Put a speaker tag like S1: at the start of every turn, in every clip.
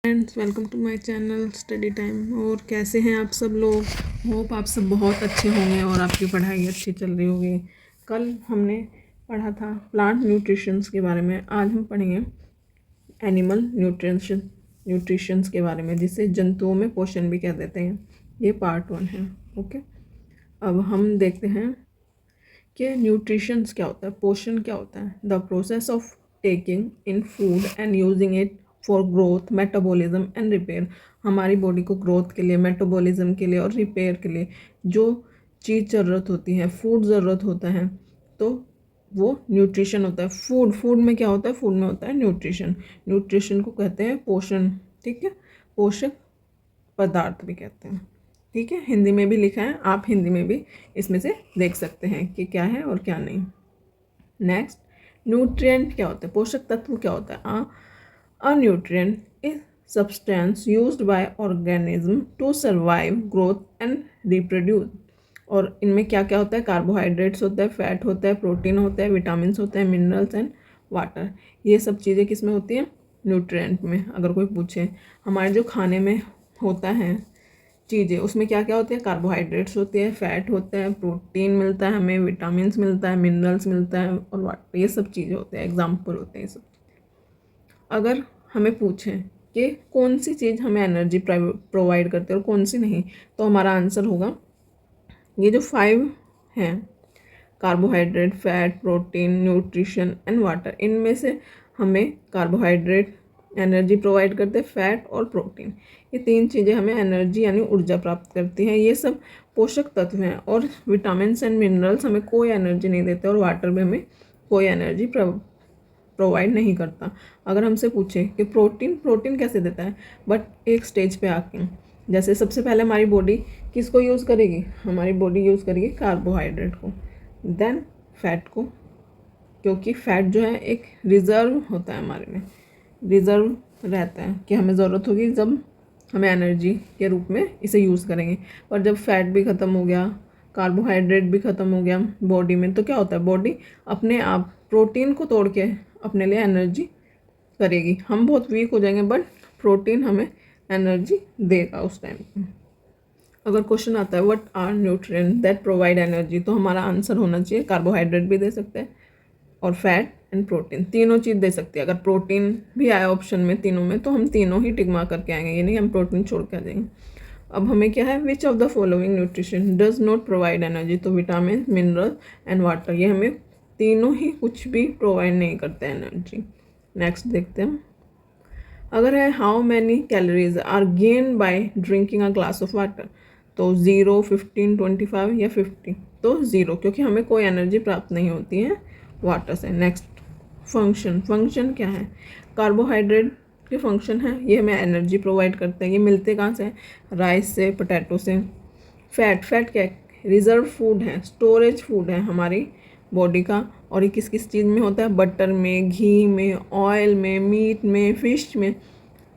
S1: Friends, welcome to my channel study time. और कैसे हैं आप सब लोग? होप आप सब बहुत अच्छे होंगे और आपकी पढ़ाई अच्छी चल रही होगी। कल हमने पढ़ा था प्लांट न्यूट्रिशंस के बारे में, आज हम पढ़ेंगे एनिमल न्यूट्रिशंस के बारे में, जिसे जंतुओं में पोषण भी कह देते हैं। ये पार्ट 1 है। ओके, अब हम देखते हैं कि न्यूट्रिशंस क्या होता है, पोषण क्या होता है। The process of taking in food and using it for growth, metabolism and repair. हमारी बॉडी को ग्रोथ के लिए, मेटाबॉलिज्म के लिए और रिपेयर के लिए जो चीज़ ज़रूरत होती है, फूड ज़रूरत होता है, तो वो न्यूट्रिशन होता है। फूड में क्या होता है? फूड में होता है न्यूट्रिशन। न्यूट्रिशन को कहते हैं पोषण। ठीक है, पोषक पदार्थ भी कहते हैं। ठीक है, हिंदी में भी लिखा है, आप हिंदी में भी इसमें से देख सकते हैं कि क्या है और क्या नहीं। नेक्स्ट, न्यूट्रिएंट क्या होता है? पोषक तत्व क्या होता है? A nutrient is substance used by organism to survive, growth and reproduce। और इनमें क्या क्या होता है? कार्बोहाइड्रेट्स होता है, फैट होता है, प्रोटीन होता है, विटामिन होते हैं, मिनरल्स एंड वाटर। ये सब चीज़ें किस में होती हैं? न्यूट्रिएंट में। अगर कोई पूछे हमारे जो खाने में होता है चीज़ें, उसमें क्या क्या होती है? कार्बोहाइड्रेट्स होती है, फैट होता है, प्रोटीन मिलता है हमें, विटामिन मिलता है, मिनरल्स मिलता है और वाटर। ये सब चीज़ें होते हैं, एग्जाम्पल होते हैं ये सब। अगर हमें पूछें कि कौन सी चीज़ हमें एनर्जी प्रोवाइड करती है और कौन सी नहीं, तो हमारा आंसर होगा ये जो 5 हैं, carbohydrate, fat, protein, nutrition and water. इनमें से हमें कार्बोहाइड्रेट एनर्जी प्रोवाइड करते हैं, फैट और प्रोटीन। ये 3 चीज़ें हमें एनर्जी यानी ऊर्जा प्राप्त करती हैं। ये सब पोषक तत्व हैं। और विटामिन एंड मिनरल्स हमें कोई एनर्जी नहीं देते और वाटर भी हमें कोई एनर्जी प्रोवाइड नहीं करता। अगर हमसे पूछे कि प्रोटीन कैसे देता है, बट एक स्टेज पे आके, जैसे सबसे पहले हमारी बॉडी किसको यूज़ करेगी? हमारी बॉडी यूज़ करेगी कार्बोहाइड्रेट को, देन फैट को, क्योंकि फैट जो है एक रिज़र्व होता है, हमारे में रिज़र्व रहता है कि हमें ज़रूरत होगी जब हमें एनर्जी के रूप में इसे यूज़ करेंगे। और जब फैट भी ख़त्म हो गया, कार्बोहाइड्रेट भी ख़त्म हो गया बॉडी में, तो क्या होता है? बॉडी अपने आप प्रोटीन को तोड़ के अपने लिए एनर्जी करेगी। हम बहुत वीक हो जाएंगे, बट प्रोटीन हमें एनर्जी देगा उस टाइम पे। अगर क्वेश्चन आता है what are nutrient that provide energy, तो हमारा आंसर होना चाहिए कार्बोहाइड्रेट भी दे सकते हैं और फैट एंड प्रोटीन, तीनों चीज़ दे सकती है। अगर प्रोटीन भी आया ऑप्शन में तीनों में, तो हम तीनों ही टिक मार्क करके आएंगे, ये नहीं हम प्रोटीन छोड़ के आ जाएंगे। अब हमें क्या है? Which of the following nutrition does not provide energy, तो विटामिन, मिनरल एंड वाटर, ये हमें तीनों ही कुछ भी प्रोवाइड नहीं करते एनर्जी। नेक्स्ट देखते हैं, अगर है how many calories are gain by drinking a glass of water, तो 0, 15, 25 या 50, तो 0, क्योंकि हमें कोई एनर्जी प्राप्त नहीं होती है वाटर से। नेक्स्ट, फंक्शन क्या है? कार्बोहाइड्रेट के फंक्शन है, ये हमें एनर्जी प्रोवाइड करते हैं। ये मिलते कहाँ से? राइस से, पोटैटो से। फैट क्या है? रिजर्व फूड है, स्टोरेज फूड है हमारी बॉडी का। और ये किस किस चीज़ में होता है? बटर में, घी में, ऑयल में, मीट में, फिश में।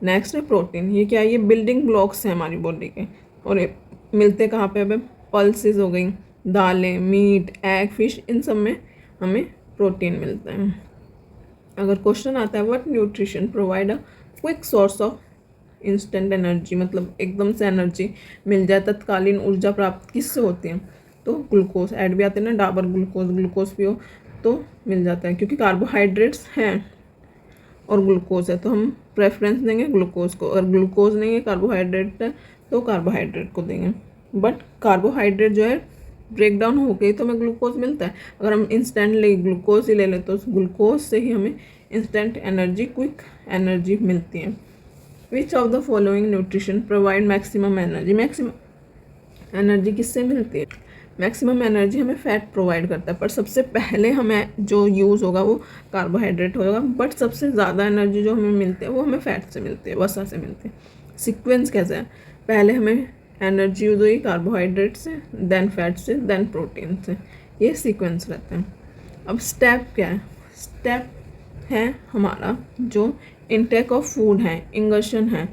S1: नेक्स्ट है प्रोटीन, ये क्या है? ये बिल्डिंग ब्लॉक्स हैं हमारी बॉडी के। और ये मिलते कहाँ पे? अब पल्सेस हो गई, दालें, मीट, एग, फिश, इन सब में हमें प्रोटीन मिलता है। अगर क्वेश्चन आता है what nutrition provide a quick source of instant energy, मतलब एकदम से एनर्जी मिल जाए, तत्कालीन ऊर्जा प्राप्त किससे होती है? तो ग्लूकोज, ऐड भी आते हैं ना, डाबर ग्लूकोज पियो तो मिल जाता है, क्योंकि कार्बोहाइड्रेट्स हैं और ग्लूकोज है, तो हम प्रेफरेंस देंगे ग्लूकोज को। अगर ग्लूकोज नहीं है, कार्बोहाइड्रेट है, तो कार्बोहाइड्रेट को देंगे। बट कार्बोहाइड्रेट जो है ब्रेक डाउन हो गई तो हमें ग्लूकोज मिलता है। अगर हम इंस्टेंटली ग्लूकोज ही ले लें, तो ग्लूकोज से ही हमें इंस्टेंट एनर्जी, क्विक एनर्जी मिलती है। Which of the following nutrition provide maximum energy? Maximum energy किससे मिलती है? मैक्सिमम एनर्जी हमें फैट प्रोवाइड करता है, पर सबसे पहले हमें जो यूज़ होगा वो कार्बोहाइड्रेट होगा। बट सबसे ज़्यादा एनर्जी जो हमें मिलती है वो हमें फैट से मिलती है, वसा से मिलती है। सीक्वेंस कैसा है? पहले हमें एनर्जी यूज हुई कार्बोहाइड्रेट से, देन फैट से, देन प्रोटीन से। ये सीक्वेंस रहते हैं। अब स्टेप क्या है? स्टेप है हमारा जो इनटेक ऑफ फूड है, इंगर्शन है।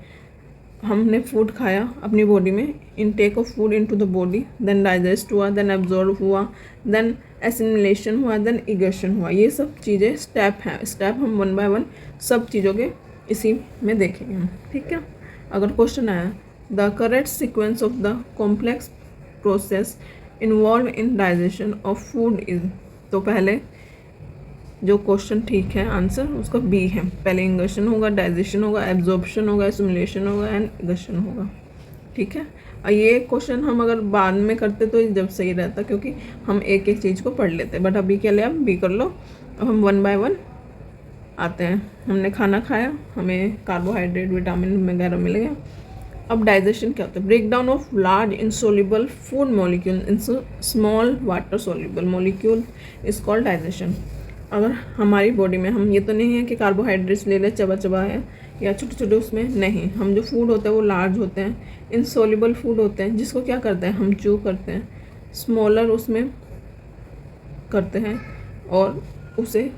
S1: हमने फूड खाया अपनी बॉडी में, intake of food into the body, then digest हुआ, देन एब्जॉर्ब हुआ, देन एसिमिलेशन हुआ, देन इगर्शन हुआ। ये सब चीज़ें स्टेप हैं। स्टेप हम 1 बाय 1 सब चीज़ों के इसी में देखेंगे हम, ठीक है। अगर क्वेश्चन आया the correct sequence of the complex process involve in digestion of food is, तो पहले जो क्वेश्चन ठीक है आंसर उसका बी है। पहले इंगेशन होगा, डाइजेशन होगा, एब्जॉर्प्शन होगा, एसिमुलेशन होगा एंड इगशन होगा, ठीक है। और ये क्वेश्चन हम अगर बाद में करते तो जब सही रहता, क्योंकि हम एक एक चीज़ को पढ़ लेते, बट अभी के लिए आप बी कर लो। अब हम 1 बाय 1 आते हैं। हमने खाना खाया, हमें कार्बोहाइड्रेट, विटामिन वगैरह मिल गया। अब डाइजेशन क्या होता है? Break down of large insoluble food molecule in small water soluble molecule is called digestion. अगर हमारी बॉडी में, हम ये तो नहीं है कि कार्बोहाइड्रेट्स ले ले चबा चबा है या छोटे छोटे उसमें, नहीं, हम जो फूड होता है वो लार्ज होते हैं, इनसोल्यूबल फूड होते हैं, जिसको क्या करते हैं हम च्यू करते हैं, स्मॉलर उसमें करते हैं और उसे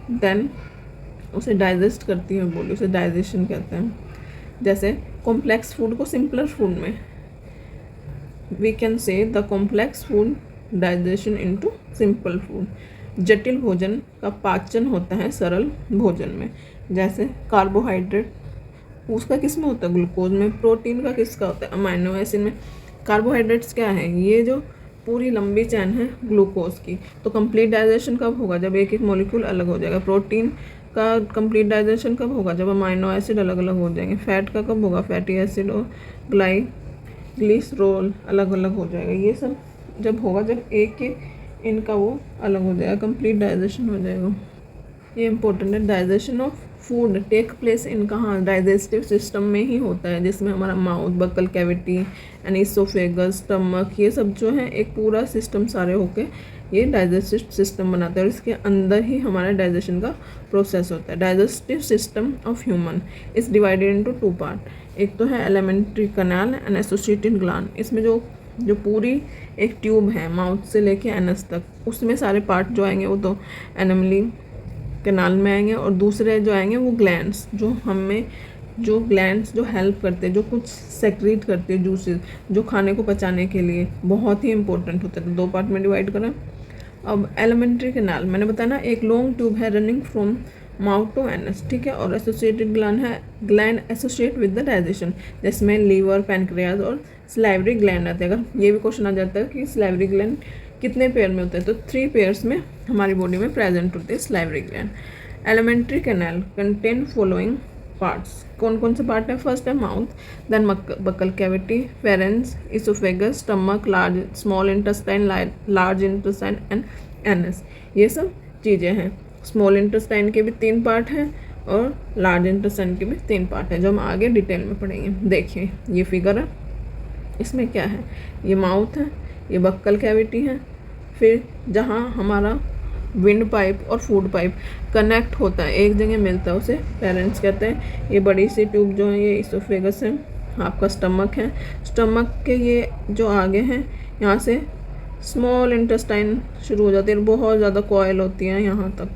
S1: डाइजेस्ट करती है बॉडी, उसे डाइजेशन कहते हैं। जैसे कॉम्प्लेक्स फूड को सिंपलर फूड में we can say the complex food digestion into simple food. जटिल भोजन का पाचन होता है सरल भोजन में। जैसे कार्बोहाइड्रेट उसका किस में होता है? ग्लूकोज में। प्रोटीन का किसका होता है? अमाइनो एसिड में। कार्बोहाइड्रेट्स क्या है? ये जो पूरी लंबी चैन है ग्लूकोज की। तो कंप्लीट डाइजेशन कब होगा? जब एक एक मॉलिक्यूल अलग हो जाएगा। प्रोटीन का कंप्लीट डाइजेशन कब होगा? जब अमाइनो एसिड अलग अलग हो जाएंगे। फैट का कब होगा? फैटी एसिड और ग्लिसरॉल अलग अलग हो जाएगा। ये सब जब होगा, जब एक एक इनका वो अलग हो जाएगा, कंप्लीट डाइजेशन हो जाएगा। ये इंपॉर्टेंट है। Digestion of food take place in कहाँ? डाइजेस्टिव सिस्टम में ही होता है, जिसमें हमारा mouth, buccal cavity and oesophagus, stomach, ये सब जो है एक पूरा सिस्टम सारे होके ये डाइजेस्टिव सिस्टम बनाता है, और इसके अंदर ही हमारा डाइजेशन का प्रोसेस होता है। Digestive system of human is divided into 2 part. एक तो है alimentary canal and associated gland. इसमें जो पूरी एक ट्यूब है माउथ से लेके एनस तक, उसमें सारे पार्ट जो आएंगे वो तो एनिमली कैनाल में आएंगे, और दूसरे जो आएंगे वो ग्लैंड्स, जो ग्लैंड्स जो हेल्प करते हैं, जो कुछ सेक्रीट करते हैं जूसेस, जो खाने को पचाने के लिए बहुत ही इंपॉर्टेंट होता है। तो 2 पार्ट में डिवाइड करें। अब एलिमेंट्री कैनाल मैंने बताया ना, एक लॉन्ग ट्यूब है running from mouth to anus, ठीक है। और एसोसिएटेड ग्लैंड है, gland associate with the digestion, जिसमें लीवर, पैनक्रियाज और स्लाइवरी ग्लैंड आते हैं। अगर ये भी क्वेश्चन आ जाता है कि स्लाइवरी ग्लैंड कितने पेयर में होते हैं, तो 3 पेयर्स में हमारी बॉडी में प्रेजेंट होते हैं salivary gland. Alimentary canal contain following parts. कौन कौन से पार्ट है? फर्स्ट है mouth, then buccal cavity, pharynx, oesophagus, stomach, small intestine, large intestine and anus. ये सब चीज़ें हैं। स्मॉल इंटेस्टाइन के भी 3 पार्ट हैं और लार्ज इंटेस्टाइन के भी 3 पार्ट हैं, जो हम आगे डिटेल में पढ़ेंगे। देखिए ये फिगर है, इसमें क्या है? ये माउथ है, ये बक्कल कैविटी है, फिर जहाँ हमारा विंड पाइप और फूड पाइप कनेक्ट होता है, एक जगह मिलता है, उसे पेरेंट्स कहते हैं। ये बड़ी सी ट्यूब जो है ये इसोफेगस है। आपका स्टमक है, स्टमक के ये जो आगे हैं यहाँ से स्मॉल इंटेस्टाइन शुरू हो जाती है, बहुत ज़्यादा कॉयल होती है यहाँ तक,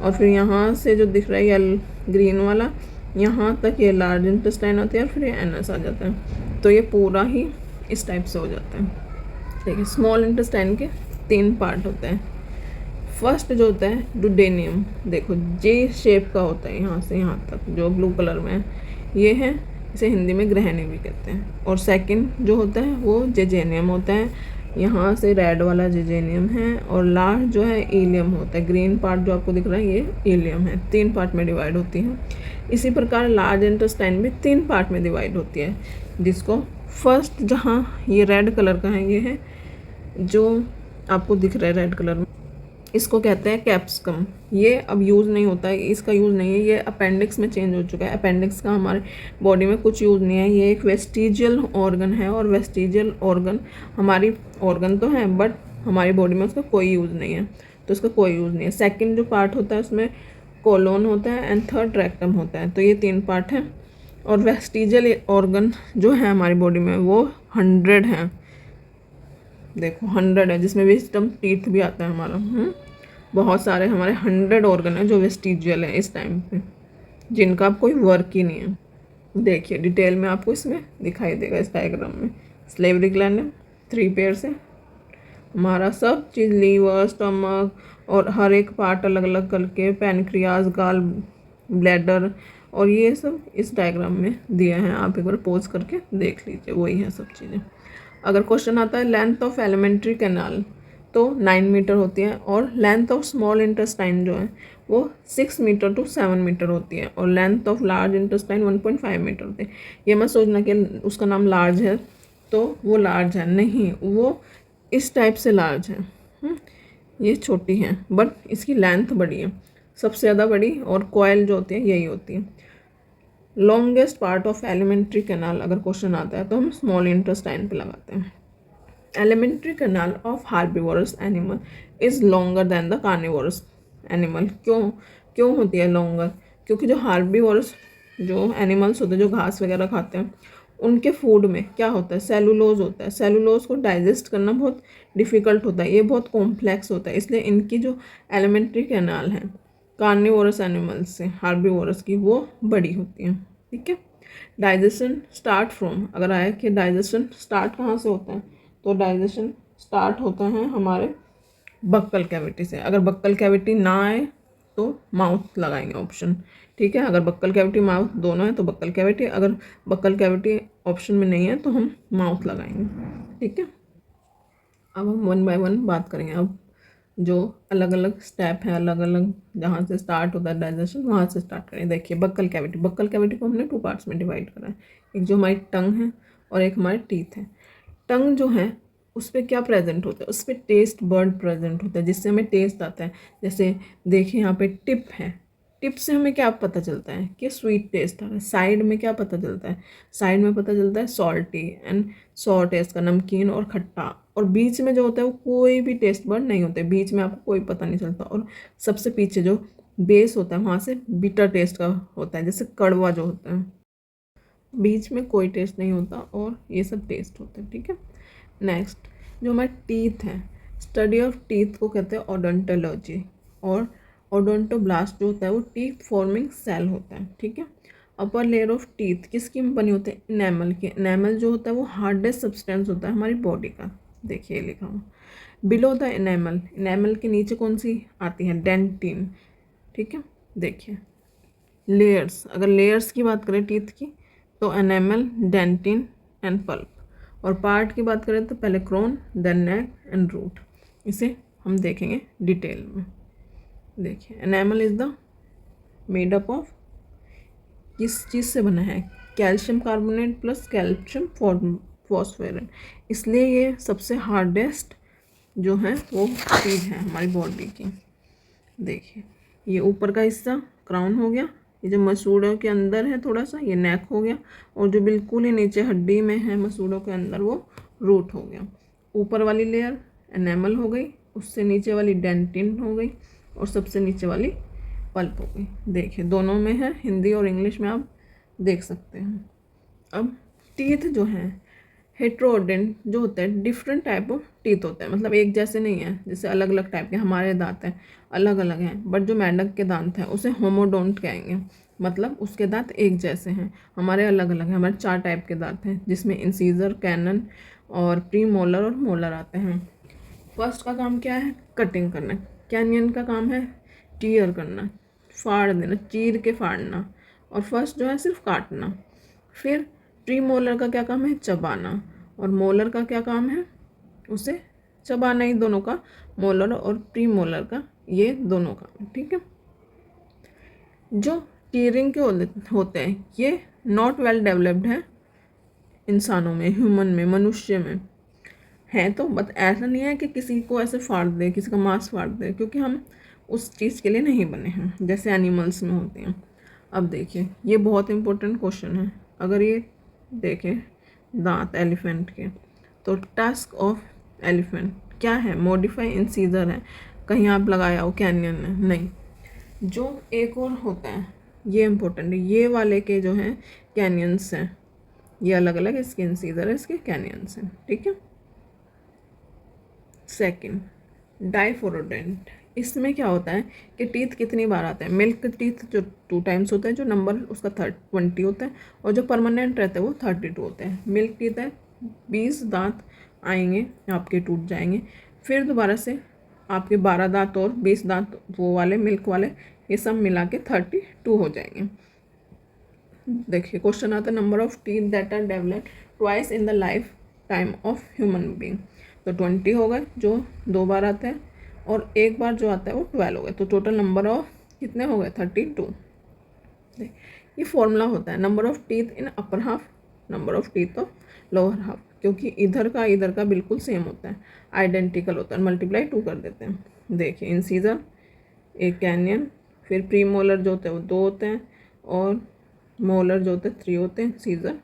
S1: और फिर यहाँ से जो दिख रहा है ये ग्रीन वाला, यहाँ तक ये लार्ज इंटेस्टाइन होती है, और फिर ये एनस आ जाता है। तो ये पूरा ही इस टाइप से हो जाता है। देखिए स्मॉल इंटेस्टाइन के 3 पार्ट होते हैं। फर्स्ट जो होता है डुडेनियम, देखो जे शेप का होता है यहाँ से यहाँ तक, जो ब्लू कलर में है, ये है, इसे हिंदी में ग्रहणी भी कहते हैं। और सेकंड जो होता है वो जेजेनियम होता है, यहाँ से रेड वाला जेजेनियम है, और लास्ट जो है इलियम होता है। ग्रीन पार्ट जो आपको दिख रहा है ये इलियम है। 3 पार्ट में डिवाइड होती है। इसी प्रकार लार्ज इंटेस्टाइन भी 3 पार्ट में डिवाइड होती है, जिसको फर्स्ट जहाँ ये रेड कलर का है, ये है जो आपको दिख रहा है रेड कलर में, इसको कहते हैं कैप्सिकम। ये अब यूज़ नहीं होता है, इसका यूज़ नहीं है, ये अपेंडिक्स में चेंज हो चुका है। अपेंडिक्स का हमारे बॉडी में कुछ यूज़ नहीं है। ये एक वेस्टिजियल ऑर्गन है, और वेस्टिजियल ऑर्गन हमारी ऑर्गन तो है, बट हमारी बॉडी में उसका कोई यूज़ नहीं है, तो इसका कोई यूज़ नहीं है। सेकेंड जो पार्ट होता है उसमें कोलोन होता है एंड थर्ड रेक्टम होता है। तो ये 3 पार्ट हैं। और वेस्टिजियल ऑर्गन जो है हमारी बॉडी में वो 100 हैं। देखो 100 है, जिसमें विस्डम टीथ भी आता है हमारा। बहुत सारे हमारे 100 ऑर्गन है जो वेस्टिजियल है इस टाइम पे, जिनका अब कोई वर्क ही नहीं है। देखिए डिटेल में आपको इसमें दिखाई देगा इस डायग्राम में। स्लेवरी ग्लैंड है, 3 पेयर से हमारा सब चीज़, लीवर, स्टमक और हर एक पार्ट अलग अलग करके, पैनक्रियाज, गाल ब्लैडर और ये सब इस डायग्राम में दिए हैं, आप एक बार पॉज करके देख लीजिए, वही है सब चीज़ें। अगर क्वेश्चन आता है लेंथ ऑफ एलिमेंट्री कैनाल तो 9 मीटर होती है, और लेंथ ऑफ स्मॉल इंटेस्टाइन जो है वो 6 मीटर टू 7 मीटर होती है, और length of large intestine 1.5 metre होती है। ये मत सोचना कि उसका नाम लार्ज है तो वो लार्ज है, नहीं, वो इस टाइप से लार्ज है। ये छोटी है बट इसकी लेंथ बड़ी है, सबसे ज़्यादा बड़ी, और कॉइल जो होती है यही होती है। Longest part of alimentary canal अगर क्वेश्चन आता है तो हम स्मॉल इंटेस्टाइन पे लगाते हैं। Alimentary canal of herbivorous animal is longer than the carnivorous animal. क्यों होती है लॉन्गर? क्योंकि जो हार्बीवोरस जो एनिमल्स होते हैं जो घास वगैरह खाते हैं, उनके फूड में क्या होता है, सेलुलोज होता है। सेलुलोज को डाइजेस्ट करना बहुत डिफ़िकल्ट होता है, ये बहुत कॉम्प्लेक्स होता है, इसलिए इनकी जो एलिमेंट्री कैनाल है कार्निवोरस एनिमल्स से हार्बीवोरस की वो बड़ी होती हैं। ठीक है। डाइजेशन स्टार्ट फ्रॉम, अगर आए कि डाइजेशन स्टार्ट कहाँ से होता है, तो डाइजेशन स्टार्ट होता है हमारे बक्कल कैविटी से। अगर बक्कल कैविटी ना आए तो माउथ लगाएंगे ऑप्शन। ठीक है, अगर बक्कल कैविटी माउथ दोनों है तो बक्कल कैविटी, अगर बक्कल कैविटी ऑप्शन में नहीं है तो हम माउथ लगाएंगे। ठीक है, अब हम 1 बाय 1 बात करेंगे। अब जो अलग अलग स्टेप है, अलग अलग जहाँ से स्टार्ट होता है डाइजेशन, वहाँ से स्टार्ट करें। देखिए बक्कल कैविटी को हमने 2 पार्ट्स में डिवाइड करा है, एक जो हमारी टंग है और एक हमारे टीथ है। टंग जो है उस पर क्या प्रेजेंट होता है, उस पर टेस्ट बर्ड प्रेजेंट होता है जिससे हमें टेस्ट आता है। जैसे देखिए यहाँ पे टिप है, टिप से हमें क्या पता चलता है कि स्वीट टेस्ट आ रहा है। साइड में क्या पता चलता है, साइड में पता चलता है सॉल्टी एंड सॉर टेस्ट का, नमकीन और खट्टा। और बीच में जो होता है वो कोई भी टेस्ट बर्ड नहीं होते, बीच में आपको कोई पता नहीं चलता। और सबसे पीछे जो बेस होता है वहाँ से बिटर टेस्ट का होता है, जैसे कड़वा जो होता है, बीच में कोई टेस्ट नहीं होता और ये सब टेस्ट होते हैं। ठीक है, नेक्स्ट जो हमारे टीथ हैं, स्टडी ऑफ टीथ को कहते हैं ओडोंटोलॉजी, और ओडोंटोब्लास्ट जो होता है वो टीथ फॉर्मिंग सेल होता है। ठीक है, अपर लेयर ऑफ टीथ किसकी बनी होती है, इनेमल के। इनेमल जो होता है वो हार्डेस्ट सब्सटेंस होता है हमारी बॉडी का, देखिए लिखा हुआ बिलो द इनेमल। इनेमल के नीचे कौन सी आती है, डेंटिन। ठीक है, देखिए लेयर्स, अगर लेयर्स की बात करें टीथ की तो एनेमल, डेंटिन एंड पल्प, और पार्ट की बात करें तो पहले crown, then neck and root. इसे हम देखेंगे डिटेल में। देखिए enamel is the made up of, किस चीज़ से बना है, calcium carbonate plus calcium phosphate, इसलिए ये सबसे हार्डेस्ट जो है वो चीज़ है हमारी बॉडी की। देखिए ये ऊपर का हिस्सा क्राउन हो गया, ये जो मसूड़ों के अंदर है थोड़ा सा ये नेक हो गया, और जो बिल्कुल ही नीचे हड्डी में है मसूड़ों के अंदर वो रूट हो गया। ऊपर वाली लेयर एनेमल हो गई, उससे नीचे वाली डेंटिन हो गई, और सबसे नीचे वाली पल्प हो गई। देखिए दोनों में है, हिंदी और इंग्लिश में आप देख सकते हैं। अब टीथ जो हैं हेट्रोडेंट जो होता है, डिफरेंट टाइप ऑफ टीथ होता है, मतलब एक जैसे नहीं है, जैसे अलग अलग टाइप के हमारे दांत हैं अलग अलग हैं, बट जो मेंढक के दांत हैं उसे होमोडोंट कहेंगे, मतलब उसके दांत एक जैसे हैं, हमारे अलग अलग हैं। हमारे 4 टाइप के दांत हैं जिसमें इंसीजर, कैनन और प्री मोलर और मोलर आते हैं। फर्स्ट का काम क्या है, कटिंग करना। कैनियन का काम है टीयर करना, फाड़ देना, चीर के फाड़ना, और फर्स्ट जो है सिर्फ काटना। फिर प्री मोलर का क्या काम है, चबाना, और मोलर का क्या काम है, उसे चबाना ही दोनों का, मोलर और प्री मोलर का, ये दोनों का। ठीक है, जो टीयरिंग के होते हैं ये नॉट वेल डेवलप्ड है इंसानों में, ह्यूमन में, मनुष्य में है, तो बट ऐसा नहीं है कि किसी को ऐसे फाड़ दे, किसी का मांस फाड़ दे, क्योंकि हम उस चीज़ के लिए नहीं बने हैं जैसे एनिमल्स में होते हैं। अब देखिए ये बहुत इंपॉर्टेंट क्वेश्चन है, अगर ये देखें दांत एलिफेंट के, तो टास्क ऑफ एलिफेंट क्या है, मॉडिफाई इंसीजर है, कहीं आप लगाया हो कैनियन है, नहीं। जो एक और होता है ये इम्पोर्टेंट है, ये वाले के जो हैं कैनियंस हैं, ये अलग अलग, इसके इंसीजर है, इसके कैनियंस हैं। ठीक है, सेकंड डाइफोरोडेंट, इसमें क्या होता है कि टीथ कितनी बार आते हैं, मिल्क टीथ जो 2 टाइम्स होता है, जो नंबर उसका 20 होता है, और जो परमानेंट रहता है वो 32 होते हैं। मिल्क टीथ है 20 दांत आएंगे आपके, टूट जाएंगे, फिर दोबारा से आपके 12 दांत और 20 दांत वो वाले मिल्क वाले, ये सब मिला के 32 हो जाएंगे। देखिए क्वेश्चन आता है number of teeth that are developed twice in the life time of human being. तो 20 हो गए जो 2 बार आते हैं, और एक बार जो आता है वो 12 हो गए, तो टोटल नंबर ऑफ कितने हो गए 32। ये फॉर्मूला होता है number of teeth in upper half, number of teeth of lower half, क्योंकि इधर का बिल्कुल सेम होता है, आइडेंटिकल होता है, मल्टीप्लाई 2 कर देते हैं। देखिए इंसीजर, एक कैनियन, फिर प्री मोलर जो होते हैं वो 2 होते हैं, और मोलर जो होते हैं 3 होते हैं, सीजर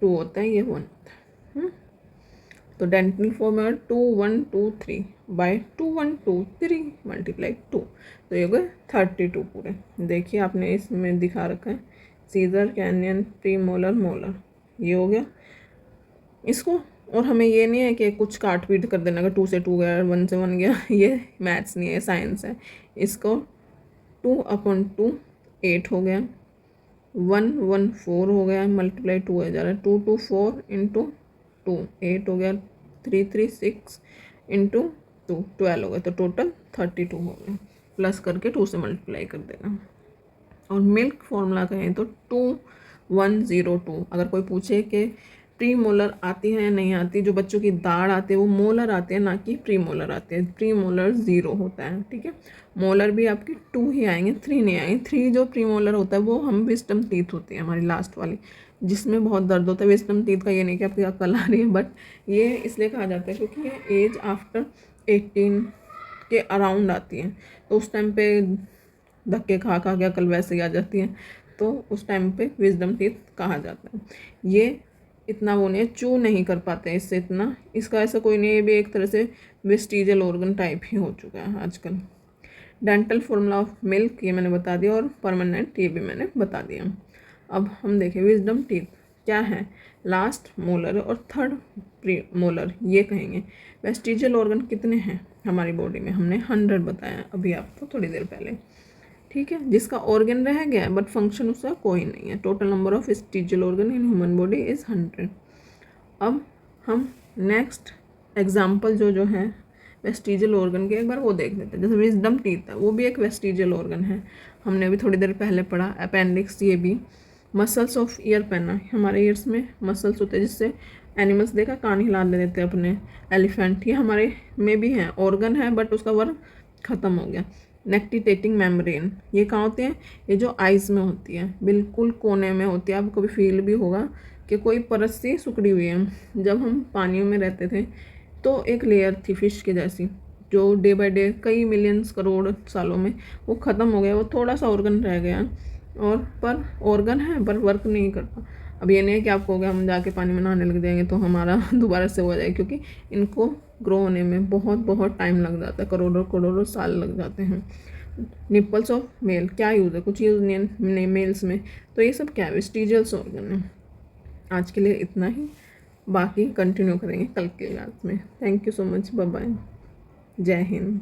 S1: 2 होता है, ये 1 होता है। तो डेंटल फॉर्म है 2 1 2 3 बाय 2 1 2 3 मल्टीप्लाई 2, तो ये हो गए 32 पूरे। देखिए आपने इसमें दिखा रखा है incisor, canine, premolar, molar, ये हो गया इसको। और हमें ये नहीं है कि कुछ काट पीट कर देना, अगर 2 से 2 गया, 1 से 1 गया, ये मैथ्स नहीं है, साइंस है। इसको 2/2 8 हो गया, 1 1 4 हो गया, मल्टीप्लाई 2 है जा रहा है, 2 2 4 इंटू 2 8 हो गया, 3 3 6 इंटू 2 12 हो गया, तो टोटल 32 हो गया। प्लस करके 2 से मल्टीप्लाई कर देना। और मिल्क फॉर्मूला कहें तो 2102। अगर कोई पूछे कि प्री मोलर आती है या नहीं आती, जो बच्चों की दाढ़ आती है वो मोलर आते हैं, ना कि प्री मोलर आते हैं। प्री मोलर 0 होता है, ठीक है। मोलर भी आपकी 2 ही आएंगे, 3 नहीं आएंगे। 3 जो प्री मोलर होता है वो हम विस्डम टीथ होती है हमारी लास्ट वाली, जिसमें बहुत दर्द होता है। विस्डम टीथ का ये नहीं कि आपकी अकल आ रही है, बट ये इसलिए कहा जाता है क्योंकि ये एज आफ्टर 18 के अराउंड आती है, तो उस टाइम पे धक्के खा खा के अकल वैसे ही आ जाती है, तो उस टाइम पे विजडम टीथ कहा जाता है। ये इतना वो नहीं, चू नहीं कर पाते हैं इससे इतना, इसका ऐसा कोई नहीं है, ये भी एक तरह से वेस्टिजियल ऑर्गन टाइप ही हो चुका है आजकल। डेंटल फॉर्मूला ऑफ मिल्क ये मैंने बता दिया, और परमानेंट ये भी मैंने बता दिया। अब हम देखें विजडम टीथ क्या है, लास्ट मोलर और थर्ड प्री मोलर ये कहेंगे। वेस्टिजियल ऑर्गन कितने हैं हमारी बॉडी में, हमने 100 बताया अभी आपको थोड़ी देर पहले, ठीक है। जिसका ऑर्गन रह गया बट फंक्शन उसका कोई नहीं है। Total number of vestigial organ in human body is 100। अब हम नेक्स्ट एग्जाम्पल जो है वेस्टिजियल ऑर्गन के एक बार वो देख लेते हैं। जैसे विजडम टीथ है, वो भी एक वेस्टिजियल ऑर्गन है, हमने अभी थोड़ी देर पहले पढ़ा। अपेंडिक्स ये भी। मसल्स ऑफ ईयर पेना, हमारे ईयर्स में मसल्स होते हैं जिससे एनिमल्स देखा कान हिला देते हैं अपने, एलिफेंट, ये हमारे में भी हैं, ऑर्गन है बट उसका वर्क ख़त्म हो गया। नेक्टिटेटिंग मेम्ब्रेन, ये कहाँ होते हैं, ये जो आइज़ में होती है, बिल्कुल कोने में होती है। आपको कभी फील भी होगा कि कोई परत सी सिकुड़ी हुई है। जब हम पानियों में रहते थे तो एक लेयर थी फिश के जैसी, जो डे बाय डे कई मिलियंस करोड़ सालों में वो ख़त्म हो गया, वो थोड़ा सा ऑर्गन रह गया, और पर ऑर्गन है पर वर्क नहीं करता। अब ये नहीं है कि आपको हो गया हम जाके पानी में नहाने लग जाएंगे तो हमारा दोबारा से हो जाएगा, क्योंकि इनको ग्रो होने में बहुत बहुत टाइम लग जाता है, करोड़ों करोड़ों साल लग जाते हैं। निपल्स ऑफ मेल क्या यूज़ है, कुछ यूज़ नहीं मेल्स में, तो ये सब क्या है, वेस्टिजियल्स ऑर्गन है। आज के लिए इतना ही, बाकी कंटिन्यू करेंगे कल के क्लास में। Thank you so much, bye bye, जय हिंद।